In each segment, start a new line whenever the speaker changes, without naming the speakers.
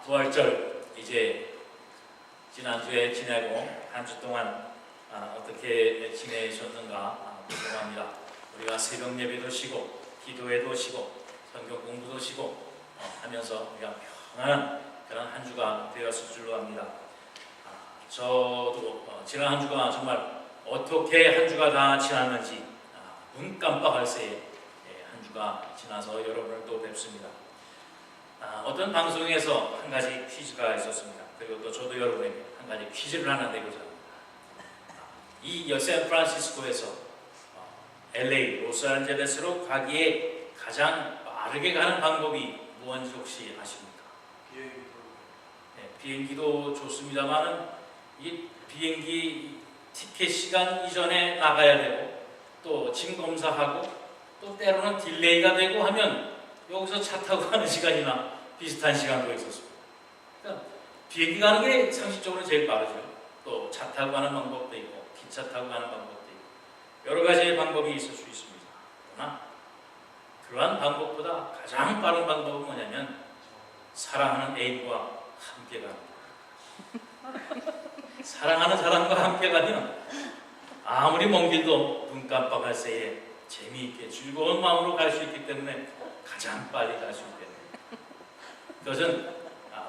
부활절 이제 지난주에 지내고 한 주 동안 어떻게 지내셨는가 궁금합니다. 우리가 새벽 예배도 쉬고 기도회도 쉬고 성경 공부도 쉬고 하면서 우리가 평안한 그런 한 주가 되었을 줄로 압니다. 저도 지난 한 주가 정말 어떻게 한 주가 다 지났는지 눈 깜빡할 새에 한 주가 지나서 여러분을 또 뵙습니다. 어떤 방송에서 한 가지 퀴즈가 있었습니다. 그리고 또 저도 여러분에게 한 가지 퀴즈를 하나 내고자 합니다. 이 샌프란시스코에서 LA, 로스앤젤레스로 가기에 가장 빠르게 가는 방법이 무엇인지 혹시 아십니까? 비행기도 좋습니다만은 이 비행기 티켓 시간 이전에 나가야 되고 또 짐 검사하고 또 때로는 딜레이가 되고 하면 여기서 차 타고 가는 시간이나 비슷한 시간도 있었습니다. 그러니까 비행기 가는 게 상식적으로 제일 빠르죠. 또 차 타고 가는 방법도 있고 기차 타고 가는 방법도 있고 여러 가지의 방법이 있을 수 있습니다. 그러나 그러한 방법보다 가장 빠른 방법은 뭐냐면 사랑하는 애인과 함께 가는 거예요. 사랑하는 사람과 함께 가면 아무리 먼 길도 눈 깜빡할 새에 재미있게 즐거운 마음으로 갈 수 있기 때문에 가장 빨리 갈 수 있다. 그것은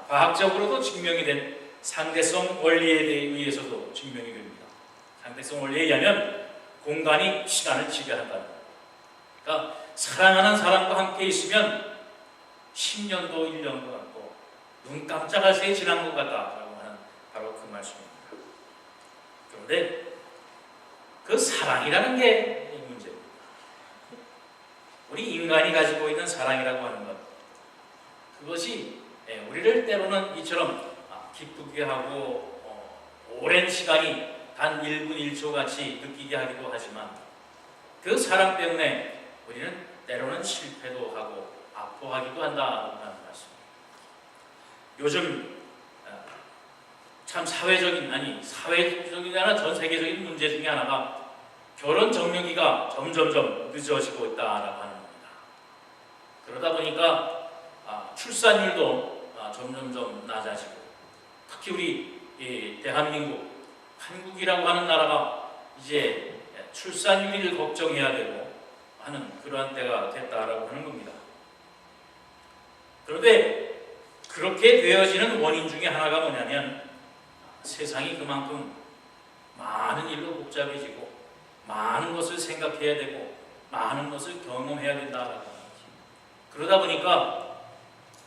과학적으로도 증명이 된 상대성 원리에 의해서도 증명이 됩니다. 상대성 원리에 의하면 공간이 시간을 지배한다는 거예요. 그러니까 사랑하는 사람과 함께 있으면 10년도 1년도 같고 눈 깜짝할 새에 지난 것 같다라고 하는 바로 그 말씀입니다. 그런데 그 사랑이라는 게 문제입니다. 우리 인간이 가지고 있는 사랑이라고 하는 것, 그것이 우리를 때로는 이처럼 기쁘게 하고 오랜 시간이 단 1분 1초 같이 느끼게 하기도 하지만 그 사랑 때문에 우리는 때로는 실패도 하고 아파하기도 한다는 말씀입니다. 요즘 참 사회적인 아니라 전 세계적인 문제 중에 하나가 결혼 정년기가 점점점 늦어지고 있다라고 하는 겁니다. 그러다 보니까 출산율도 점점점 낮아지고 특히 우리 대한민국, 한국이라고 하는 나라가 이제 출산율을 걱정해야 되고 하는 그러한 때가 됐다라고 하는 겁니다. 그런데 그렇게 되어지는 원인 중에 하나가 뭐냐면 세상이 그만큼 많은 일로 복잡해지고 많은 것을 생각해야 되고 많은 것을 경험해야 된다라고 하는 거지. 그러다 보니까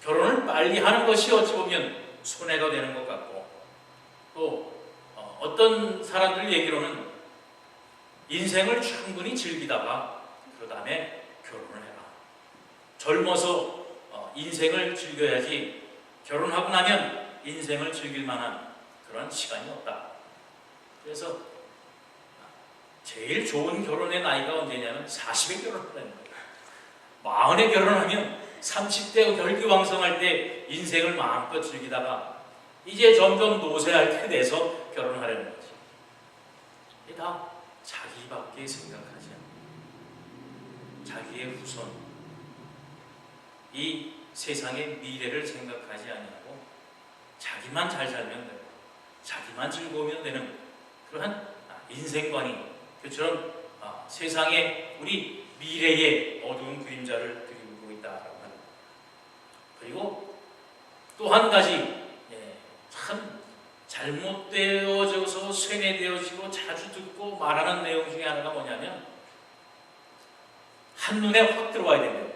결혼을 빨리 하는 것이 어찌 보면 손해가 되는 것 같고 또 어떤 사람들 얘기로는 인생을 충분히 즐기다가 그 다음에 결혼을 해라. 젊어서 인생을 즐겨야지 결혼하고 나면 인생을 즐길 만한 그런 시간이 없다. 그래서 제일 좋은 결혼의 나이가 언제냐면 40에 결혼하는 거예요. 40에 결혼하면 30대 혈기왕성할 때 인생을 마음껏 즐기다가 이제 점점 노쇠할 때 돼서 결혼하려는 거지. 이게 다 자기밖에 생각하지 않고 자기의 후손, 이 세상의 미래를 생각하지 아니하고 자기만 잘 살면 되고 자기만 즐거우면 되는 그러한 인생관이 그처럼 세상에 우리 미래의 어두운 그림자를 드리고 있다라고 하는. 그리고 또 한 가지 참 잘못되어져서 쇠뇌되어지고 자주 듣고 말하는 내용 중에 하나가 뭐냐면 한눈에 확 들어와야 된대요.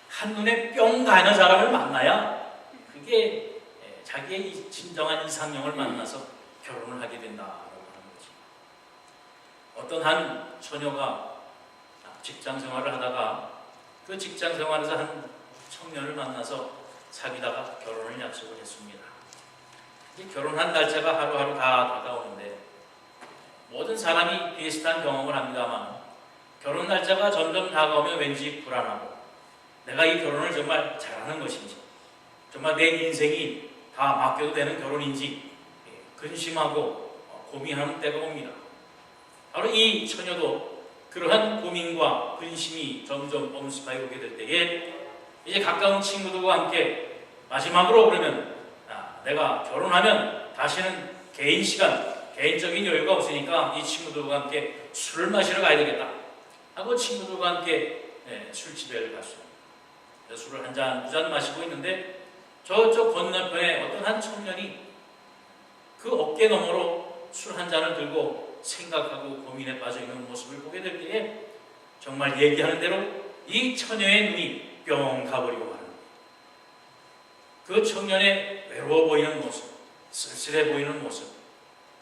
한눈에 뿅 가는 사람을 만나야 그게 자기의 진정한 이상형을 만나서 결혼을 하게 된다라고 하는 거지. 어떤 한 처녀가 직장 생활을 하다가 그 직장 생활에서 한 청년을 만나서 사귀다가 결혼을 약속을 했습니다. 결혼한 날짜가 하루하루 다 다가오는데 모든 사람이 비슷한 경험을 합니다만 결혼 날짜가 점점 다가오면 왠지 불안하고 내가 이 결혼을 정말 잘하는 것인지 정말 내 인생이 다 맡겨도 되는 결혼인지 근심하고 고민하는 때가 옵니다. 바로 이 처녀도 그러한 고민과 근심이 점점 엄습하게 오게 될 때에 이제 가까운 친구들과 함께 마지막으로 그러면 내가 결혼하면 다시는 개인 시간, 개인적인 여유가 없으니까 이 친구들과 함께 술을 마시러 가야 되겠다 하고 친구들과 함께 술집에 갔어요. 술을 한 잔, 두 잔 마시고 있는데 저쪽 건너편에 어떤 한 청년이 그 어깨 너머로 술 한 잔을 들고 생각하고 고민에 빠져있는 모습을 보게 될 때에 정말 얘기하는 대로 이 처녀의 눈이 뿅 가버리고 마는 거예요. 그 청년의 외로워 보이는 모습, 쓸쓸해 보이는 모습,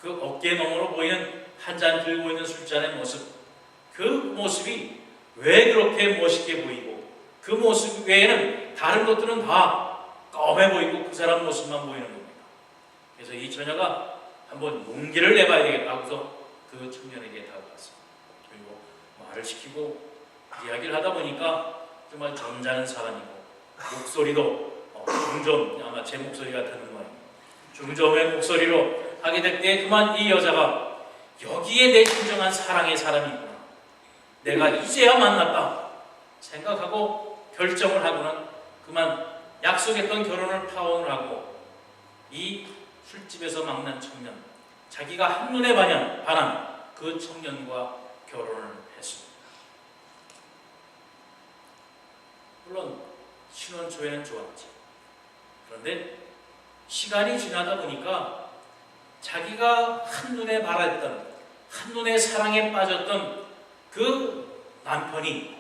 그 어깨 너머로 보이는 한 잔 들고 있는 술잔의 모습, 그 모습이 왜 그렇게 멋있게 보이고 그 모습 외에는 다른 것들은 다 검해 보이고 그 사람 모습만 보이는 겁니다. 그래서 이 처녀가 한번 용기를 내봐야 되겠다고 해서 그 청년에게 다가갔습니다. 그리고 말을 시키고 이야기를 하다 보니까 정말 점잖은 사람이고 목소리도 중저음, 아마 제 목소리 같은 모양이에요. 중저음의 목소리로 하게 될 때 그만 이 여자가 여기에 내 진정한 사랑의 사람이 있구나, 내가 이제야 만났다 생각하고 결정을 하고는 그만 약속했던 결혼을 파혼을 하고 이 술집에서 만난 청년, 자기가 한눈에 반한 그 청년과 결혼을 했습니다. 물론 신혼 초에는 좋았지. 그런데 시간이 지나다 보니까 자기가 한눈에 바랐던, 한눈에 사랑에 빠졌던 그 남편이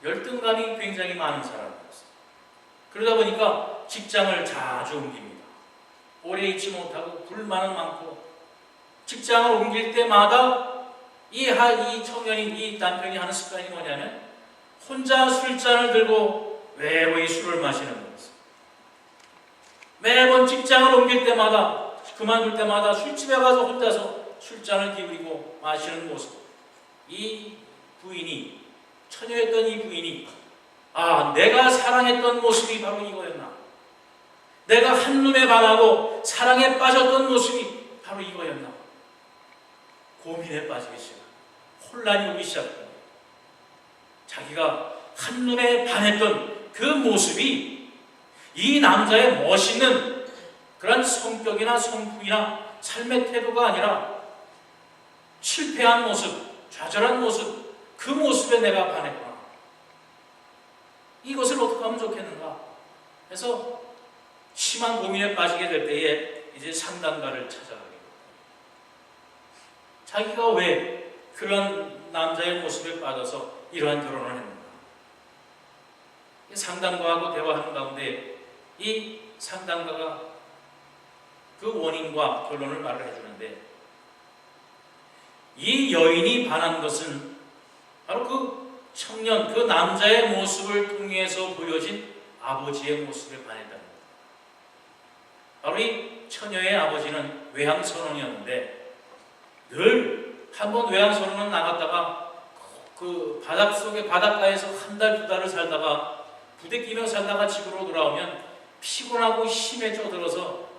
열등감이 굉장히 많은 사람이었어요. 그러다 보니까 직장을 자주 옮깁니다. 오래 있지 못하고 불만은 많고 직장을 옮길 때마다 이 청년이, 이 남편이 하는 습관이 뭐냐면 혼자 술잔을 들고 외로이 술을 마시는 거였어요. 매번 직장을 옮길 때마다, 그만둘 때마다 술집에 가서 혼자서 술잔을 기울이고 마시는 모습. 이 부인이, 처녀였던 이 부인이 내가 사랑했던 모습이 바로 이거였나, 내가 한눈에 반하고 사랑에 빠졌던 모습이 바로 이거였나, 고민에 빠지기 시작합니다. 혼란이 오기 시작합니다. 자기가 한눈에 반했던 그 모습이 이 남자의 멋있는 그런 성격이나 성품이나 삶의 태도가 아니라 실패한 모습, 좌절한 모습, 그 모습에 내가 반했구나. 이것을 어떻게 하면 좋겠는가 해서 심한 고민에 빠지게 될 때에 이제 상담가를 찾아가게 됩니다. 자기가 왜 그런 남자의 모습에 빠져서 이러한 결혼을 했는가. 상담가하고 대화하는 가운데 이 상담가가 그 원인과 결론을 말을 해주는데, 이 여인이 반한 것은 바로 그 청년, 그 남자의 모습을 통해서 보여진 아버지의 모습에 반했다는 겁니다. 바로 이 처녀의 아버지는 외항선원이었는데 늘 한번 외항선원은 나갔다가 그 바닷가에서 한 달, 두 달을 살다가 부대끼며 살다가 집으로 돌아오면 피곤하고 힘에 쪄들어서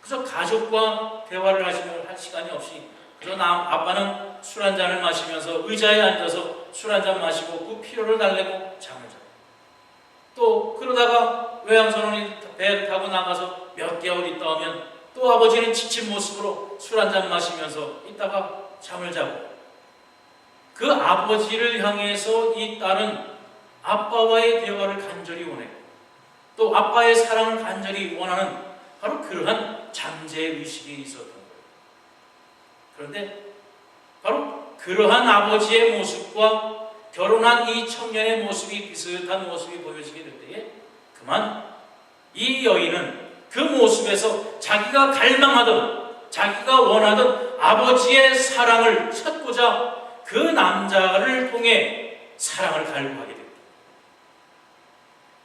그저 가족과 대화를 할 시간이 없이 그저 아빠는 술 한 잔을 마시면서 의자에 앉아서 술 한 잔 마시고 그 피로를 달래고 잠을 자고, 또 그러다가 외항선원이 배를 타고 나가서 몇 개월 있다 오면 또 아버지는 지친 모습으로 술 한 잔 마시면서 있다가 잠을 자고, 그 아버지를 향해서 이 딸은 아빠와의 대화를 간절히 원했고 또 아빠의 사랑을 간절히 원하는 바로 그러한 잠재의식이 있었던 거예요. 그런데 바로 그러한 아버지의 모습과 결혼한 이 청년의 모습이 비슷한 모습이 보여지게 될 때에 그만 이 여인은 그 모습에서 자기가 갈망하던, 자기가 원하던 아버지의 사랑을 찾고자 그 남자를 통해 사랑을 갈구하게 됩니다.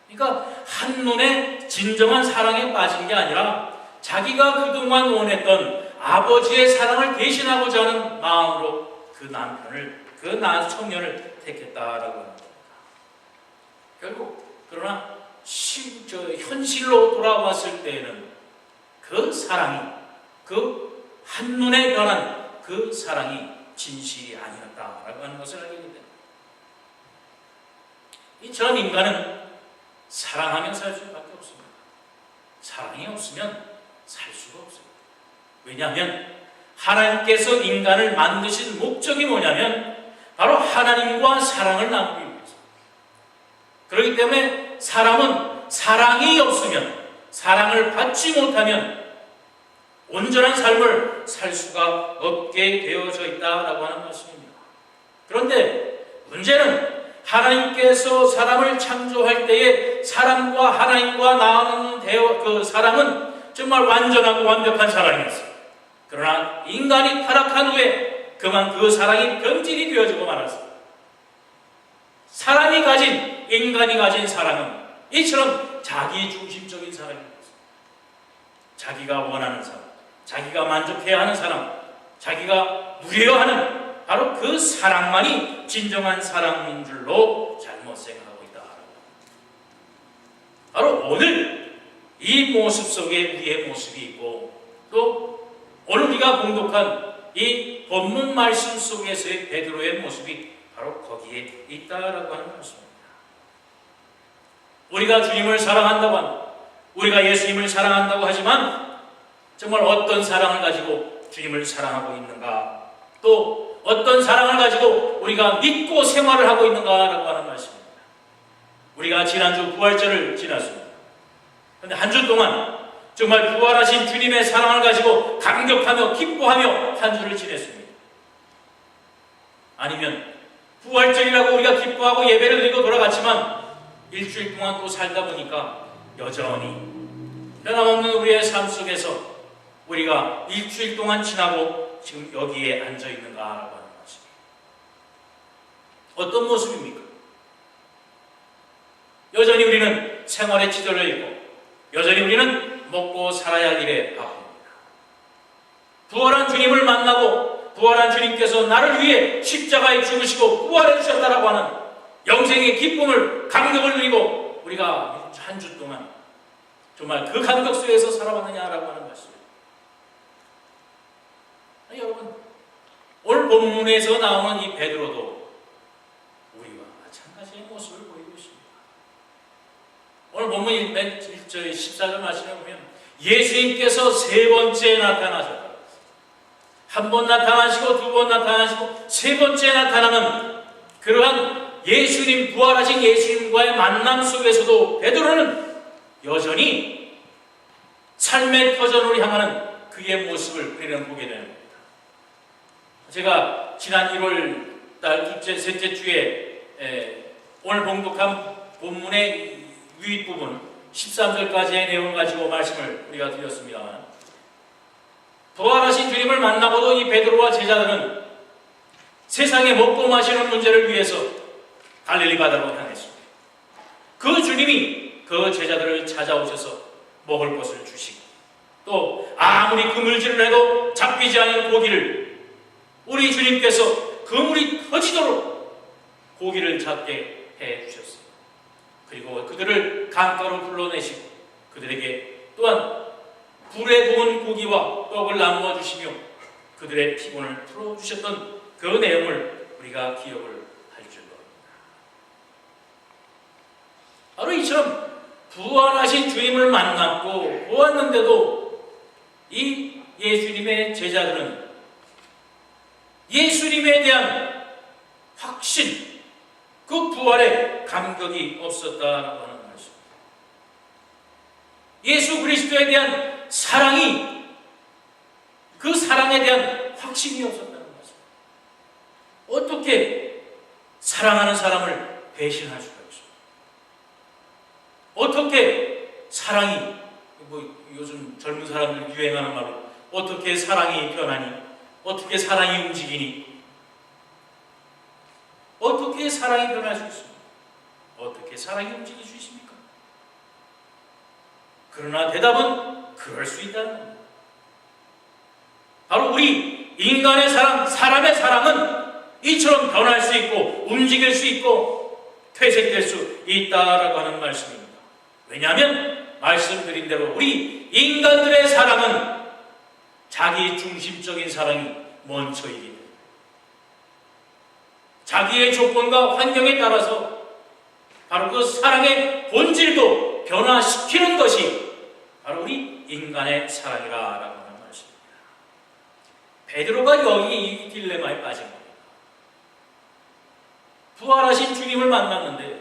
그러니까 한눈에 진정한 사랑에 빠진 게 아니라 자기가 그동안 원했던 아버지의 사랑을 대신하고자 하는 마음으로 그 남편을, 그 청년을 택했다라고 하는 겁니다. 결국 그러나 현실로 돌아왔을 때에는 그 사랑이, 그 한눈에 변한 그 사랑이 진실이 아니었다라고 하는 것을 알게 됩니다. 이처럼 인간은 사랑하며 살 수밖에 없습니다. 사랑이 없으면 살 수가 없어요. 왜냐하면 하나님께서 인간을 만드신 목적이 뭐냐면 바로 하나님과 사랑을 나누기 위해서. 그렇기 때문에 사람은 사랑이 없으면, 사랑을 받지 못하면 온전한 삶을 살 수가 없게 되어져 있다라고 하는 말씀입니다. 그런데 문제는 하나님께서 사람을 창조할 때에 사람과 하나님과 나누는 그 사랑은 정말 완전하고 완벽한 사랑이었어요. 그러나 인간이 타락한 후에 그만 그 사랑이 변질이 되어지고 말았습니다. 사람이 가진, 인간이 가진 사랑은 이처럼 자기중심적인 사랑입니다. 자기가 원하는 사람, 자기가 만족해야 하는 사람, 자기가 누려야 하는 바로 그 사랑만이 진정한 사랑인 줄로 잘못 생각하고 있다. 바로 오늘 이 모습 속에 우리의 모습이 있고, 또 오늘 우리가 봉독한 이 본문 말씀 속에서의 베드로의 모습이 바로 거기에 있다라고 하는 말씀입니다. 우리가 주님을 사랑한다고 하면, 우리가 예수님을 사랑한다고 하지만 정말 어떤 사랑을 가지고 주님을 사랑하고 있는가, 또 어떤 사랑을 가지고 우리가 믿고 생활을 하고 있는가라고 하는 말씀입니다. 우리가 지난주 부활절을 지났습니다. 그런데 한 주 동안 정말 부활하신 주님의 사랑을 가지고 감격하며 기뻐하며 한 주를 지냈습니다. 아니면 부활절이라고 우리가 기뻐하고 예배를 드리고 돌아갔지만 일주일 동안 또 살다 보니까 여전히 변함없는 우리의 삶 속에서 우리가 일주일 동안 지나고 지금 여기에 앉아 있는가라고 하는 것입니다. 어떤 모습입니까? 여전히 우리는 생활에 지도를 잃고, 여전히 우리는 먹고 살아야 할 일에 바쁩니다. 부활한 주님을 만나고 부활한 주님께서 나를 위해 십자가에 죽으시고 부활해 주셨다라고 하는 영생의 기쁨을, 감격을 누리고 우리가 한 주 동안 정말 그 감격 속에서 살아왔느냐라고 하는 말씀입니다. 여러분, 오늘 본문에서 나오는 이 베드로도 우리와 마찬가지의 모습을 보이고 있습니다. 오늘 본문 1절 14절 말씀에 보면 예수님께서 세 번째 나타나셨다. 한 번 나타나시고, 두 번 나타나시고, 세 번째 나타나는 그러한 예수님, 부활하신 예수님과의 만남 속에서도 베드로는 여전히 삶의 터전을 향하는 그의 모습을 우리는 보게 되는 겁니다. 제가 지난 1월 달 셋째 주에 오늘 봉독한 본문의 윗부분 13절까지의 내용을 가지고 말씀을 우리가 드렸습니다만, 부활하신 주님을 만나고도 이 베드로와 제자들은 세상에 먹고 마시는 문제를 위해서 갈릴리 바다로 향했습니다. 그 주님이 그 제자들을 찾아오셔서 먹을 것을 주시고, 또 아무리 그물질을 해도 잡히지 않은 고기를 우리 주님께서 그물이 터지도록 고기를 잡게 해주셨어요. 그리고 그들을 강가로 불러내시고 그들에게 또한 불에 구운 고기와 떡을 나누어 주시며 그들의 피곤을 풀어주셨던 그 내용을 우리가 기억을 할 줄로 합니다. 바로 이처럼 부활하신 주님을 만났고 보았는데도 이 예수님의 제자들은 예수님에 대한 확신, 그 부활에 감격이 없었다라고 하는 말씀입니다. 예수 그리스도에 대한 사랑이, 그 사랑에 대한 확신이 없었다는 것입니다. 어떻게 사랑하는 사람을 배신할 수가 있습니까? 어떻게 사랑이, 요즘 젊은 사람들 유행하는 말로 어떻게 사랑이 변하니? 어떻게 사랑이 움직이니? 어떻게 사랑이 변할 수 있습니까? 어떻게 사랑이 움직일 수 있습니까? 그러나 대답은 그럴 수 있다는 겁니다. 바로 우리 인간의 사랑, 사람의 사랑은 이처럼 변할 수 있고 움직일 수 있고 퇴색될 수 있다라고 하는 말씀입니다. 왜냐하면 말씀드린 대로 우리 인간들의 사랑은 자기 중심적인 사랑이 먼저이기 때문에 자기의 조건과 환경에 따라서 바로 그 사랑의 본질도 변화시키는 것이 바로 우리 인간의 사랑이라 라고 하는 말씀입니다. 베드로가 여기 이 딜레마에 빠진 겁니다. 부활하신 주님을 만났는데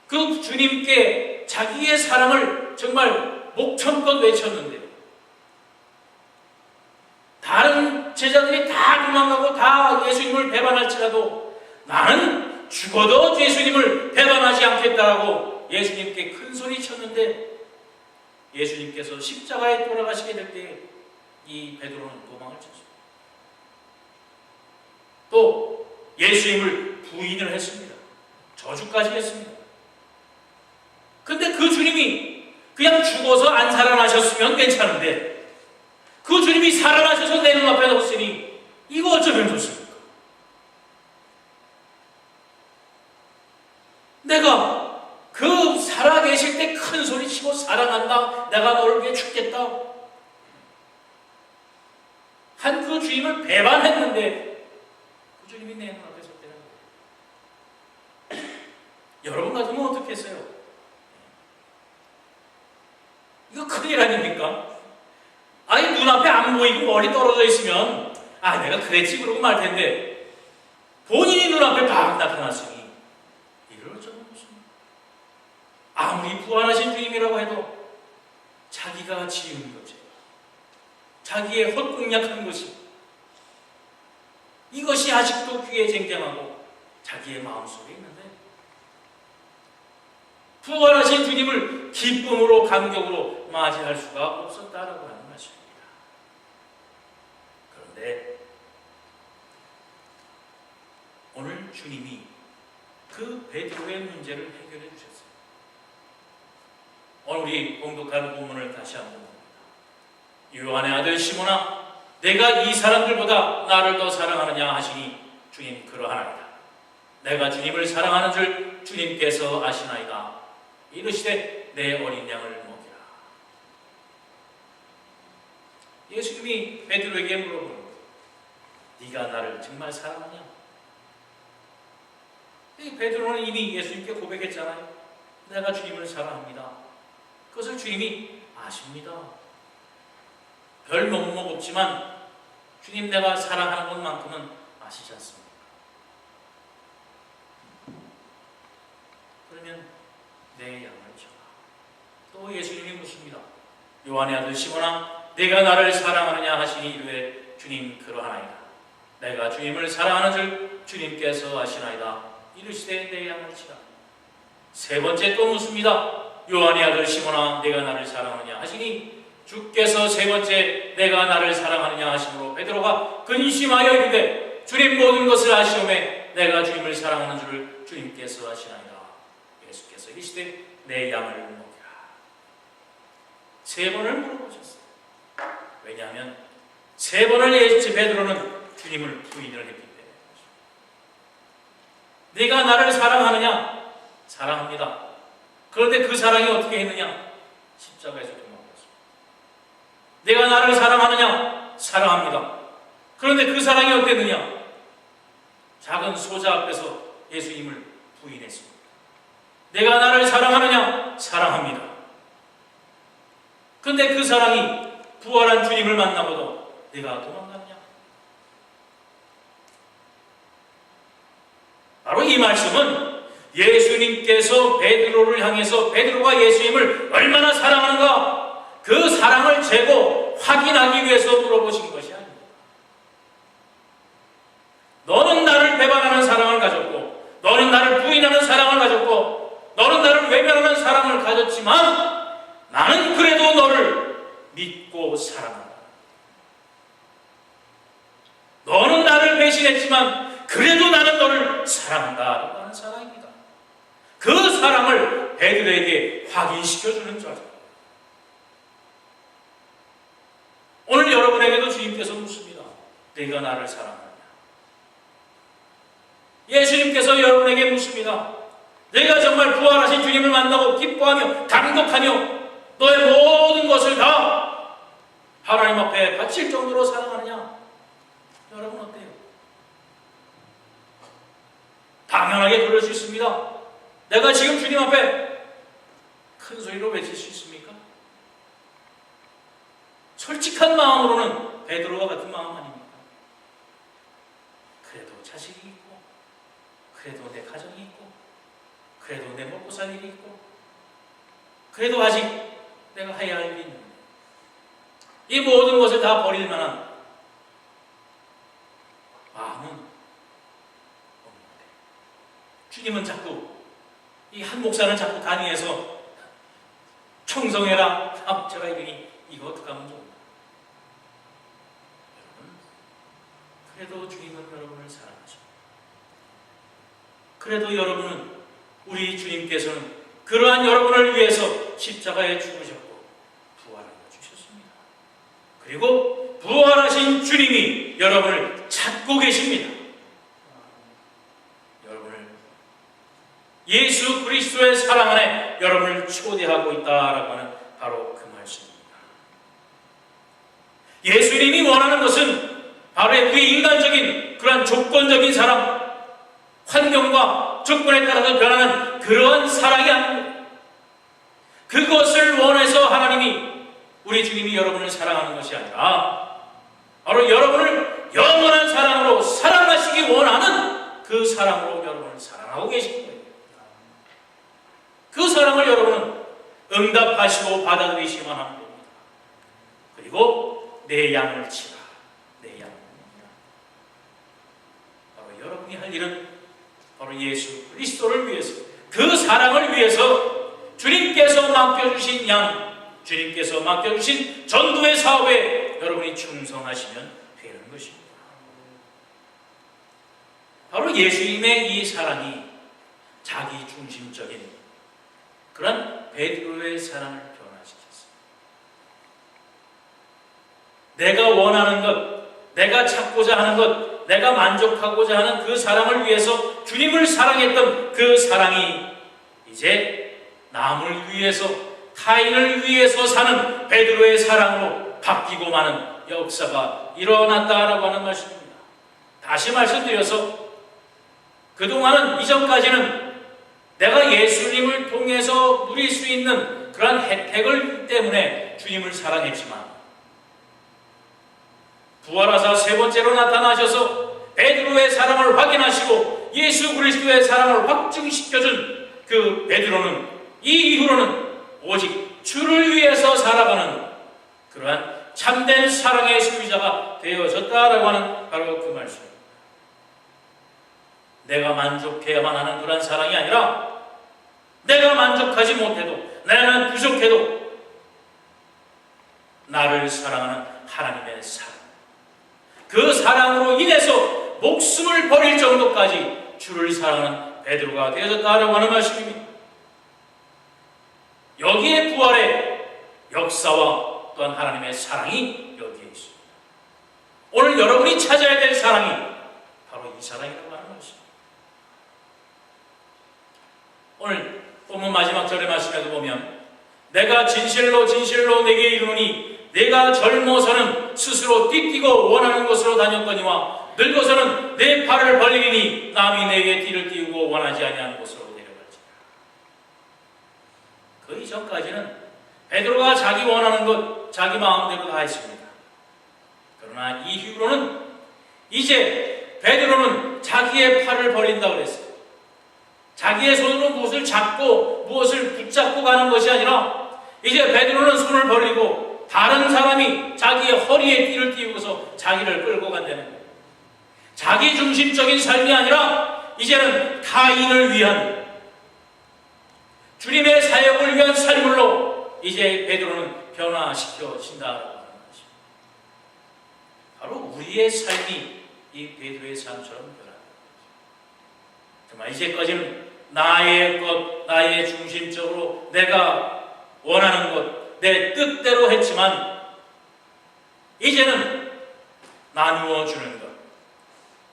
그 주님께 자기의 사랑을 정말 목청껏 외쳤는데 다른 제자들이 다 도망가고 다 예수님을 배반할지라도 나는 죽어도 예수님을 배반하지 않겠다라고 예수님께 큰 소리 쳤는데 예수님께서 십자가에 돌아가시게 될 때 이 베드로는 도망을 쳤습니다. 또 예수님을 부인을 했습니다. 저주까지 했습니다. 근데 그 주님이 그냥 죽어서 안 살아나셨으면 괜찮은데 그 주님이 살아나셔서 내 눈앞에 놓으시니 이거 어쩌면 좋습니까? 내가 그 살아계실 때 큰 소리치고 사랑한다, 내가 너를 위해 죽겠다 한 그 주님을 배반했는데 그 주님이 내 눈앞에 섰다는 거예요. 여러분 같으면 어떻게 했어요? 이거 큰일 아닙니까? 아니 눈앞에 안 보이고 멀리 떨어져 있으면 아 내가 그랬지 그러고 말 텐데 본인이 눈앞에 막 나타났으니 이를 어쩌면 좋습니다. 아무리 부활하신 주님이라고 해도 자기가 지은 거지 자기의 헛공약한 것이 이것이 아직도 귀에 쟁쟁하고 자기의 마음속에 있는데 부활하신 주님을 기쁨으로 감격으로 맞이할 수가 없었다라고 하는 말씀입니다. 그런데 오늘 주님이 그 베드로의 문제를 해결해 주셨어요. 오늘 우리 봉독한 본문을 다시 한번 봅니다. 요한의 아들 시몬아 내가 이 사람들보다 나를 더 사랑하느냐 하시니 주님 그러하나이다. 내가 주님을 사랑하는 줄 주님께서 아시나이다. 이르시되 내 어린 양을 먹이라. 예수님이 베드로에게 물어보는 거예요. 네가 나를 정말 사랑하냐? 이 베드로는 이미 예수님께 고백했잖아요. 내가 주님을 사랑합니다. 그것을 주님이 아십니다. 별 면목 없지만 주님 내가 사랑하는 것만큼은 아시지 않습니까? 그러면 내 양을 줘라. 또 예수님이 묻습니다. 요한의 아들 시몬아 내가 나를 사랑하느냐 하시니 이르되 주님 그러하나이다. 내가 주님을 사랑하는 줄 주님께서 아시나이다. 이르시되 내 양을 치라. 세 번째 또 묻습니다. 요한의 아들 시몬아 내가 나를 사랑하느냐 하시니 주께서 세 번째 내가 나를 사랑하느냐 하시므로 베드로가 근심하여 이르되 주님 모든 것을 아시오매 내가 주님을 사랑하는 줄 주님께서 아시나이다. 예수께서 이르시되 내 양을 먹이라. 세 번을 물어보셨어요. 왜냐하면 세 번을 베드로는 주님을 부인을 했기 때문에 네가 나를 사랑하느냐? 사랑합니다. 그런데 그 사랑이 어떻게 했느냐? 십자가에서 도망갔습니다. 내가 나를 사랑하느냐? 사랑합니다. 그런데 그 사랑이 어땠느냐? 작은 소자 앞에서 예수님을 부인했습니다. 내가 나를 사랑하느냐? 사랑합니다. 그런데 그 사랑이 부활한 주님을 만나고도 내가 도망가느냐? 바로 이 말씀은 예수님께서 베드로를 향해서 베드로가 예수님을 얼마나 사랑하는가 그 사랑을 재고 확인하기 위해서 물어보신 것이 아닙니다. 너는 나를 배반하는 사랑을 가졌고 너는 나를 부인하는 사랑을 가졌고 너는 나를 외면하는 사랑을 가졌지만 나는 그래도 너를 믿고 사랑한다. 너는 나를 배신했지만 그래도 나는 너를 사랑한다 라는 사랑입니다. 그 사랑을 베드로에게 확인시켜주는 자죠. 오늘 여러분에게도 주님께서 묻습니다. 내가 나를 사랑하느냐? 예수님께서 여러분에게 묻습니다. 내가 정말 부활하신 주님을 만나고 기뻐하며 감격하며 너의 모든 것을 다 하나님 앞에 바칠 정도로 사랑하느냐? 여러분 어때요? 당연하게 그럴 수 있습니다. 내가 지금 주님 앞에 큰 소리로 외칠 수 있습니까? 솔직한 마음으로는 베드로와 같은 마음 아닙니까? 그래도 자식이 있고, 그래도 내 가정이 있고, 그래도 내 먹고 살 일이 있고, 그래도 아직 내가 해야 할 일이 있는데, 이 모든 것을 다 버릴 만한 마음은 없는데, 주님은 자꾸 이 한 목사는 자꾸 단위에서 청성해라. 제가 이러니 이거 어떡하면 좋나. 여러분, 그래도 주님은 여러분을 사랑하십니다. 그래도 여러분은, 우리 주님께서는 그러한 여러분을 위해서 십자가에 죽으셨고 부활하여 주셨습니다. 그리고 부활하신 주님이 여러분을 찾고 계십니다. 여러분을 예수 그리스도의 사랑 안에 여러분을 초대하고 있다라고 하는 바로 그 말씀입니다. 예수님이 원하는 것은 바로 우리 인간적인 그러한 조건적인 사랑, 환경과 조건에 따라서 변하는 그러한 사랑이 아닙니다. 그것을 원해서 하나님이, 우리 주님이 여러분을 사랑하는 것이 아니라 바로 여러분을 영원한 사랑으로 사랑하시기 원하는 그 사랑으로 여러분을 사랑하고 계신 거예요. 그 사랑을 여러분은 응답하시고 받아들이시기만 하면 됩니다. 그리고 내 양을 치라. 내 양을 치라. 바로 여러분이 할 일은 바로 예수 그리스도를 위해서, 그 사랑을 위해서 주님께서 맡겨주신 양, 주님께서 맡겨주신 전도의 사업에 여러분이 충성하시면 되는 것입니다. 바로 예수님의 이 사랑이 자기 중심적인 그런 베드로의 사랑을 변화시켰습니다. 내가 원하는 것, 내가 찾고자 하는 것, 내가 만족하고자 하는 그 사랑을 위해서 주님을 사랑했던 그 사랑이 이제 남을 위해서, 타인을 위해서 사는 베드로의 사랑으로 바뀌고 마는 역사가 일어났다라고 하는 말씀입니다. 다시 말씀드려서, 그동안은, 이전까지는 내가 예수님을 통해서 누릴 수 있는 그런 혜택을 때문에 주님을 사랑했지만, 부활하사 세 번째로 나타나셔서 베드로의 사랑을 확인하시고 예수 그리스도의 사랑을 확증시켜준 그 베드로는 이 이후로는 오직 주를 위해서 살아가는 그러한 참된 사랑의 소유자가 되어졌다라고 하는 바로 그 말씀입니다. 내가 만족해야만 하는 그런 사랑이 아니라, 내가 만족하지 못해도, 나는 부족해도 나를 사랑하는 하나님의 사랑, 그 사랑으로 인해서 목숨을 버릴 정도까지 주를 사랑하는 베드로가 되어졌다라고 하는 말씀입니다. 여기에 부활의 역사와 또한 하나님의 사랑이 여기에 있습니다. 오늘 여러분이 찾아야 될 사랑이 바로 이 사랑이라고 하는 것입니다. 오늘 본문 마지막 절의 말씀에도 보면, 내가 진실로 진실로 내게 이르노니 내가 젊어서는 스스로 띠띠고 원하는 곳으로 다녔거니와 늙어서는 내 팔을 벌리니 남이 내게 띠를 띠우고 원하지 아니하는 곳으로 내려갈지라. 그 이전까지는 베드로가 자기 원하는 것, 자기 마음대로 다 했습니다. 그러나 이후로는 이제 베드로는 자기의 팔을 벌린다고 그랬어요. 자기의 손으로 무엇을 잡고 무엇을 붙잡고 가는 것이 아니라, 이제 베드로는 손을 벌리고 다른 사람이 자기의 허리에 띠를 띄우고서 자기를 끌고 간다는 거예요. 자기 중심적인 삶이 아니라 이제는 타인을 위한, 주님의 사역을 위한 삶으로 이제 베드로는 변화시켜진다라고 하는 것입니다. 바로 우리의 삶이 이 베드로의 삶처럼 변합니다. 정말 이제까지는 나의 것, 나의 중심적으로 내가 원하는 것, 내 뜻대로 했지만, 이제는 나누어 주는 것,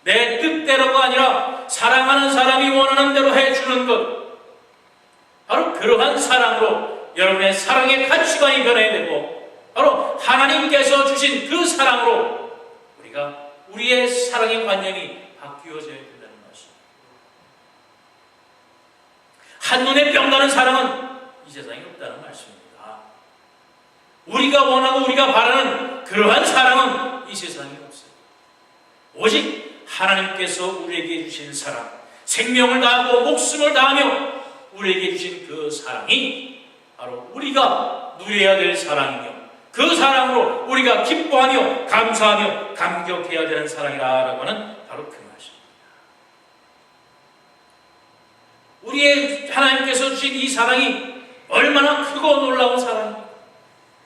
내 뜻대로가 아니라 사랑하는 사람이 원하는 대로 해주는 것, 바로 그러한 사랑으로 여러분의 사랑의 가치관이 변해야 되고, 바로 하나님께서 주신 그 사랑으로 우리의 사랑의 관념이 바뀌어져야 된다는 것입니다. 한눈에 병 가는 사랑은 이 세상에 없다는 말씀입니다. 우리가 원하고 우리가 바라는 그러한 사랑은 이 세상에 없어요. 오직 하나님께서 우리에게 주신 사랑, 생명을 다하고 목숨을 다하며 우리에게 주신 그 사랑이 바로 우리가 누려야 될 사랑이며, 그 사랑으로 우리가 기뻐하며 감사하며 감격해야 되는 사랑이라고 하는 바로 그 말씀입니다. 우리의 하나님께서 주신 이 사랑이 얼마나 크고 놀라운 사랑입니까?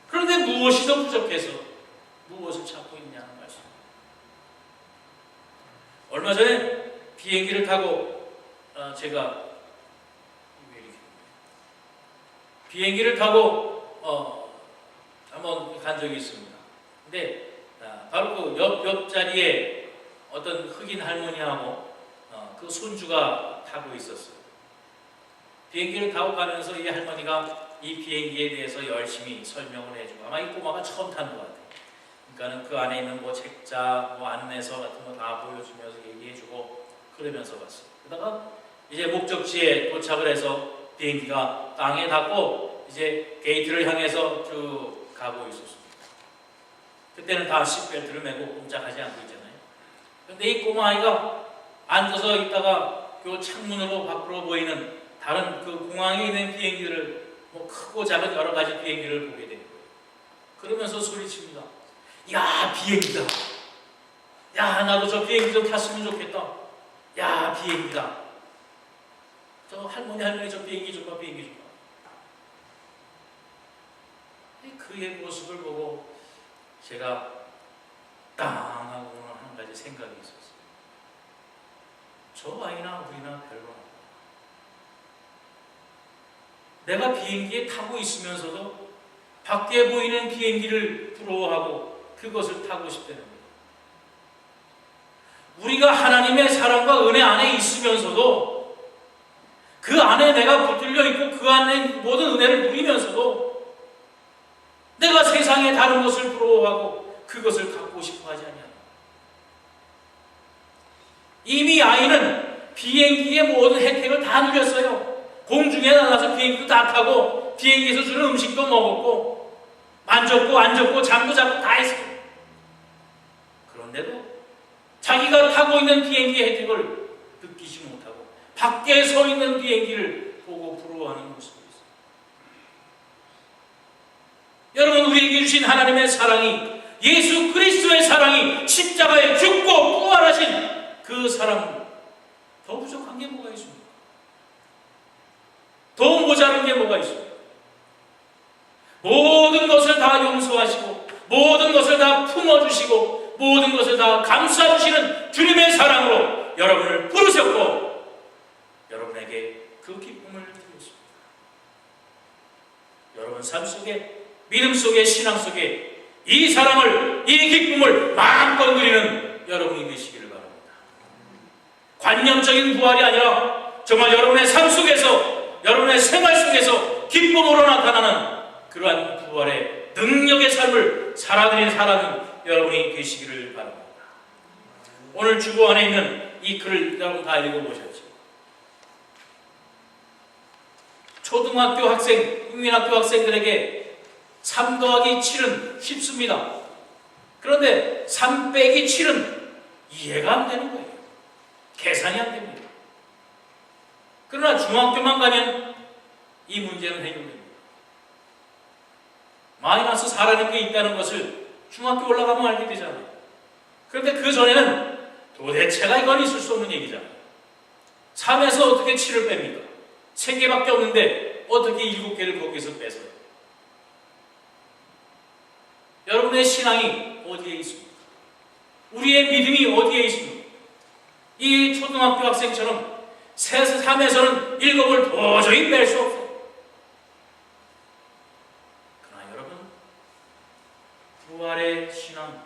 그런데 무엇이 더 부족해서 무엇을 찾고 있냐는 말씀입니다. 얼마 전에 비행기를 타고 비행기를 타고 한번 간 적이 있습니다. 근데 바로 그 옆자리에 어떤 흑인 할머니하고 그 손주가 타고 있었어요. 비행기를 타고 가면서 이 할머니가 이 비행기에 대해서 열심히 설명을 해주고, 아마 이 꼬마가 처음 탄 것 같아요. 그러니까는 그 안에 있는 뭐 책자, 뭐 안내서 같은 거 다 보여주면서 얘기해주고 그러면서 갔어요. 그러다가 이제 목적지에 도착을 해서 비행기가 땅에 닿고 이제 게이트를 향해서 쭉 가고 있었습니다. 그때는 다 시트벨트를 메고 꼼짝하지 않고 있잖아요. 그런데 이 꼬마아이가 앉아서 있다가 그 창문으로 밖으로 보이는 다른 그 공항에 있는 비행기를, 뭐 크고 작은 여러 가지 비행기를 보게 된 거예요. 그러면서 소리칩니다. 야, 비행기다. 야, 나도 저 비행기 좀 탔으면 좋겠다. 야, 비행기다. 저 할머니 저 비행기 좀 봐, 비행기 좀 봐. 그의 모습을 보고 제가 땅 하고 한 가지 생각이 있었어요. 저 아이나 우리나 별로 내가 비행기에 타고 있으면서도 밖에 보이는 비행기를 부러워하고 그것을 타고 싶다는 거예요. 우리가 하나님의 사랑과 은혜 안에 있으면서도, 그 안에 내가 붙들려 있고 그 안에 모든 은혜를 누리면서도 내가 세상의 다른 것을 부러워하고 그것을 갖고 싶어 하지 않냐. 이미 아이는 비행기의 모든 혜택을 다 누렸어요. 공중에 날아서 비행기도 다 타고 비행기에서 주는 음식도 먹었고 만졌고 앉았고 잠도 자고 다 했어요. 그런데도 자기가 타고 있는 비행기의 혜택을 느끼지 못하고 밖에 서 있는 비행기를 보고 부러워하는 모습이 있어요. 여러분, 우리에게 주신 하나님의 사랑이, 예수 그리스도의 사랑이, 십자가에 죽고 부활하신 그 사랑, 더 부족한 게 뭐가 있습니까? 더 모자른 게 뭐가 있습니까? 모든 것을 다 용서하시고 모든 것을 다 품어주시고 모든 것을 다 감싸주시는 주님의 사랑으로 여러분을 부르셨고 여러분에게 그 기쁨을 드렸습니다. 여러분 삶 속에, 믿음 속에, 신앙 속에 이 사랑을, 이 기쁨을 마음껏 누리는 여러분이 되시기를 바랍니다. 관념적인 부활이 아니라 정말 여러분의 삶 속에서, 여러분의 생활 속에서 기쁨으로 나타나는 그러한 부활의 능력의 삶을 살아드린 사람이 여러분이 되시기를 바랍니다. 오늘 주보 안에 있는 이 글을 여러분 다 읽어보셨죠? 초등학교 학생, 국민학교 학생들에게 3 더하기 7은 쉽습니다. 그런데 3 빼기 7은 이해가 안 되는 거예요. 계산이 안 됩니다. 그러나 중학교만 가면 이 문제는 해결됩니다. 마이너스 4라는 게 있다는 것을 중학교 올라가면 알게 되잖아요. 그런데 그 전에는 도대체가 이건 있을 수 없는 얘기잖아요. 3에서 어떻게 7을 뺍니까? 3개밖에 없는데 어떻게 7개를 거기서 빼서요? 여러분의 신앙이 어디에 있습니까? 우리의 믿음이 어디에 있습니까? 이 초등학교 학생처럼 3에서는 7을 도저히 뺄 수 없어요. 그러나 여러분, 부활의 신앙,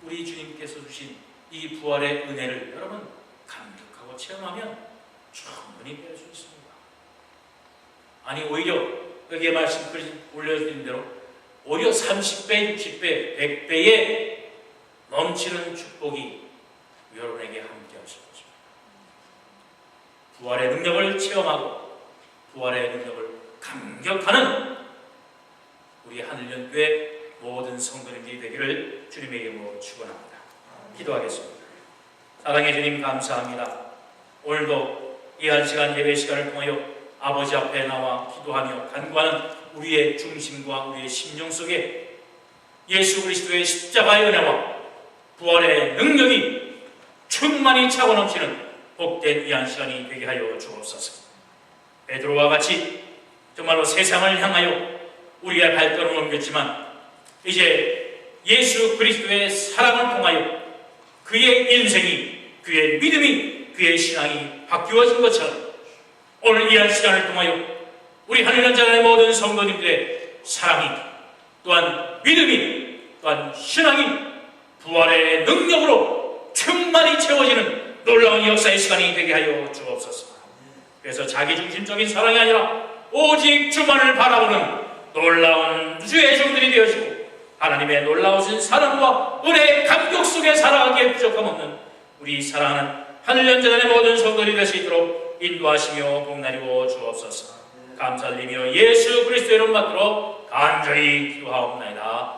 우리 주님께서 주신 이 부활의 은혜를 여러분 감격하고 체험하면 충분히 뺄 수 있습니다. 아니, 오히려 여기에 말씀 올려드린 대로 오히려 30배, 60배, 100배의 넘치는 축복이 여러분에게 함께 하실 것입니다. 부활의 능력을 체험하고 부활의 능력을 감격하는 우리 한 그리스도의 모든 성도님들이 되기를 주님의 이름으로 축원합니다. 기도하겠습니다. 사랑해 주님 감사합니다. 오늘도 이 한 시간 예배 시간을 통하여 아버지 앞에 나와 기도하며 간구하는 우리의 중심과 우리의 심령 속에 예수 그리스도의 십자가의 은혜와 부활의 능력이 충만히 차고 넘치는 복된 이 한 시간이 되게 하여 주옵소서. 베드로와 같이 정말로 세상을 향하여 우리의 발걸음을 옮겼지만 이제 예수 그리스도의 사랑을 통하여 그의 인생이, 그의 믿음이, 그의 신앙이 바뀌어진 것처럼 오늘 이 한 시간을 통하여 우리 하늘나라의 모든 성도님들의 사랑이, 또한 믿음이, 또한 신앙이 부활의 능력으로 충만히 채워지는 놀라운 역사의 시간이 되게 하여 주옵소서. 그래서 자기중심적인 사랑이 아니라 오직 주만을 바라보는 놀라운 주의 종들이 되어지고 하나님의 놀라우신 사랑과 은혜의 감격 속에 살아가기에 부족함 없는 우리 사랑하는 하늘연전의 모든 성도들이 될 수 있도록 인도하시며 복나리고 주옵소서. 감사드리며 예수 그리스도의 이름 받들어 간절히 기도하옵나이다.